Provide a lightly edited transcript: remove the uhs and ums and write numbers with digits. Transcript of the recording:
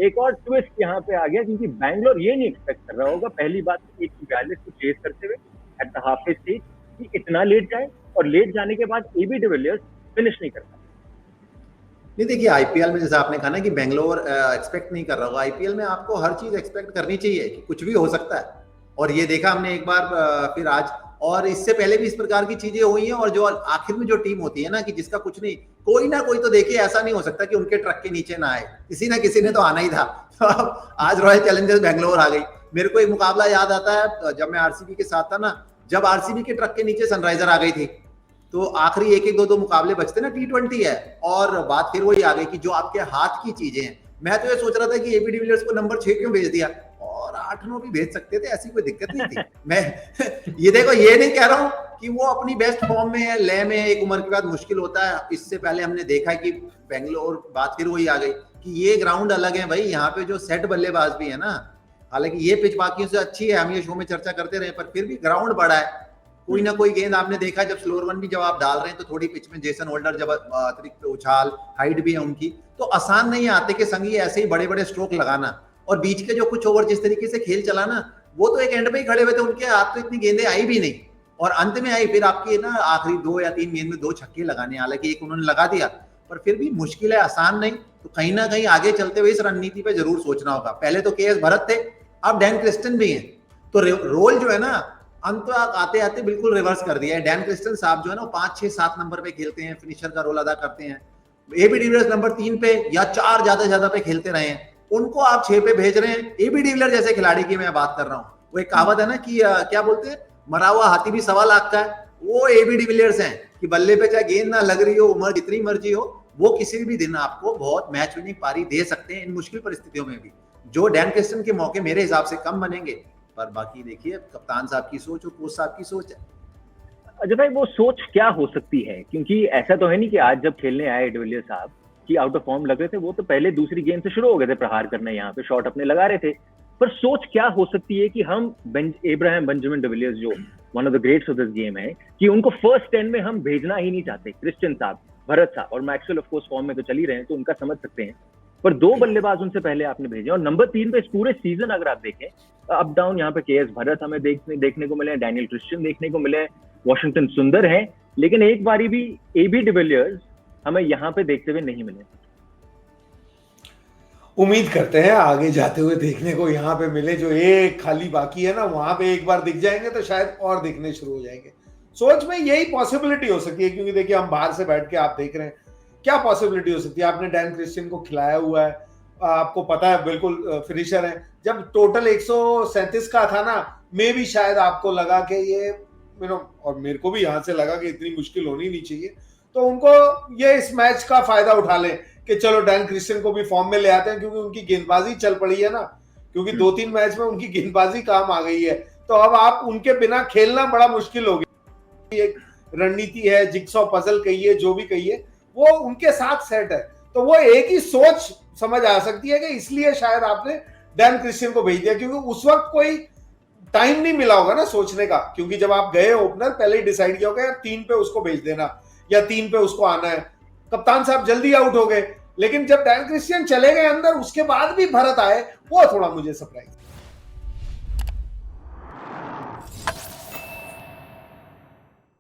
एक और ट्विस्ट यहाँ पे आ गया, क्योंकि बैंगलोर ये नहीं एक्सपेक्ट कर रहा होगा पहली बात 142 को चेस करते हुए एट द हाफ स्टेज कि इतना लेट जाए, और लेट जाने के बाद एबी डिविलियर्स फिनिश नहीं करता। नहीं देखिए, आईपीएल में जैसे आपने कहा ना कि बेंगलोर एक्सपेक्ट नहीं कर रहा होगा, आईपीएल में आपको हर चीज एक्सपेक्ट करनी चाहिए कि कुछ भी हो सकता है। और ये देखा हमने एक बार फिर आज, और इससे पहले भी इस प्रकार की चीजें हुई हैं। और जो आखिर में जो टीम होती है ना कि जिसका कुछ नहीं, कोई ना कोई तो देखिए, ऐसा नहीं हो सकता कि उनके ट्रक के नीचे ना आए, किसी ना किसी ने तो आना ही था। तो अब आज रॉयल चैलेंजर्स बेंगलोर आ गई। मेरे को एक मुकाबला याद आता है जब मैं आरसीबी के साथ था ना, जब आरसीबी के ट्रक के नीचे सनराइजर आ गई थी, तो आखिरी एक एक दो दो मुकाबले बचते ना, T20 है, और बात फिर वही आ गई कि जो आपके हाथ की चीजें हैं। मैं तो ये सोच रहा था कि एबी डिविलियर्स को नंबर 6 क्यों भेज दिया, और 8-9 भी भेज सकते थे, ऐसी कोई दिक्कत नहीं थी। मैं ये देखो, ये नहीं कह रहा हूँ कि वो अपनी बेस्ट फॉर्म में है, लय में है, एक उम्र के बाद मुश्किल होता है। इससे पहले हमने देखा कि बेंगलोर, बात फिर वही आ गई कि ये ग्राउंड अलग है भाई, यहाँ पे जो सेट बल्लेबाज भी है ना, हालांकि ये पिच बाकियों से अच्छी है, हम ये शो में चर्चा करते रहे, पर फिर भी ग्राउंड बड़ा है। कोई ना कोई गेंद आपने देखा, जब स्लोअर वन भी जब आप डाल रहे हैं तो थोड़ी पिच में जेसन होल्डर जब अतिरिक्त उछाल, हाइट भी है उनकी, तो आसान नहीं आते के संगी ऐसे ही बड़े बड़े स्ट्रोक लगाना। और बीच के जो कुछ ओवर जिस तरीके से खेल चलाना, वो तो एक एंड पे ही खड़े हुए थे, उनके हाथ तो इतनी गेंदें आई भी नहीं, और अंत में आई फिर आपकी ना आखिरी 2 या 3 गेंद में 2 छक्के लगाने, हालांकि एक उन्होंने लगा दिया, पर फिर भी मुश्किल है, आसान नहीं। तो कहीं ना कहीं आगे चलते हुए इस रणनीति पे जरूर सोचना होगा। पहले तो केएस भरत थे, अब डैन क्रिस्टन भी हैं, तो रोल जो है ना अंत आते आते बिल्कुल रिवर्स कर दिया है। डैन क्रिस्टन साहब जो है ना 5, 6, 7 नंबर पे खेलते हैं, फिनिशर का रोल अदा करते हैं। एबी डिविलियर्स नंबर 3 पे या 4 ज्यादा पे खेलते रहे हैं, उनको आप 6 पे भेज रहे हैं। एबी डिविलियर्स जैसे खिलाड़ी की मैं बात कर रहा हूँ। वो एक कहावत है ना कि क्या बोलते हैं, मरा हुआ हाथी भी 1.25 लाख का है, वो एबी डिविलियर्स हैं कि बल्ले पे चाहे गेंद ना लग रही हो, उम्र जितनी मर्जी हो, वो किसी भी दिन आपको बहुत मैच विनिंग पारी दे सकते हैं इन मुश्किल परिस्थितियों में भी। जो डैन क्रिस्टन के मौके मेरे हिसाब से कम बनेंगे, पर बाकी देखिए कप्तान साहब की सोच और कोच साहब की सोच है। अजय भाई, वो सोच क्या हो सकती है? क्योंकि ऐसा तो है नहीं कि आज जब खेलने आए डिविलियर्स साहब कि आउट ऑफ फॉर्म लग रहे थे, वो तो पहले दूसरी गेंद से शुरू हो गए थे प्रहार करने, यहाँ पे शॉट अपने लगा रहे थे। पर सोच क्या हो सकती है कि हम इब्राहिम बेंजामिन डिविलियर्स जो one of the greats of this game है, कि उनको फर्स्ट 10 में हम भेजना ही नहीं चाहते। क्रिस्टियन साहब, भरत साहब और मैक्सवेल ऑफ कोर्स फॉर्म में तो चल ही रहे हैं, तो उनका समझ सकते हैं, पर 2 बल्लेबाज उनसे पहले आपने भेजे। और नंबर 3 पे इस पूरे सीजन अगर आप देखें, अप डाउन यहाँ पे केएस भरत हमें देखने को मिले, डैनियल क्रिस्टियन देखने को मिले, वॉशिंगटन सुंदर है, लेकिन एक बारी भी एबी डिविलियर्स हमें यहाँ पे देखते हुए नहीं मिले। उम्मीद करते हैं आगे जाते हुए देखने को यहाँ पे मिले, जो एक खाली बाकी है ना, वहां पे एक बार दिख जाएंगे तो शायद और दिखने शुरू हो जाएंगे। सोच में यही पॉसिबिलिटी हो सकती है, क्योंकि देखिए हम बाहर से बैठ के आप देख रहे हैं, क्या पॉसिबिलिटी हो सकती है। आपने डैन क्रिस्टियन को खिलाया हुआ है, आपको पता है बिल्कुल फिनिशर है। जब टोटल 137 का था ना, मे भी शायद आपको लगा कि ये और मेरे को भी यहां से लगा कि इतनी मुश्किल होनी नहीं चाहिए, तो उनको ये इस मैच का फायदा उठा लें कि चलो डैन क्रिस्टियन को भी फॉर्म में ले आते हैं, क्योंकि उनकी गेंदबाजी चल पड़ी है ना, क्योंकि 2-3 मैच में उनकी गेंदबाजी काम आ गई है। तो अब आप उनके बिना खेलना बड़ा मुश्किल हो गया। एक रणनीति है, जिक्सॉ पजल कहिए, जो भी कहिए, वो उनके साथ सेट है। तो वो एक ही सोच समझ आ सकती है कि इसलिए शायद आपने डैन क्रिस्टियन को भेज दिया, क्योंकि उस वक्त कोई टाइम नहीं मिला होगा ना सोचने का, क्योंकि जब आप गए ओपनर पहले ही डिसाइड किया होगा 3 पे उसको भेज देना या 3 पे उसको आना है। कप्तान साहब जल्दी आउट हो गए, लेकिन जब डैन क्रिस्टियन चले गए अंदर, उसके बाद भी भरत आए, वो थोड़ा मुझे सरप्राइज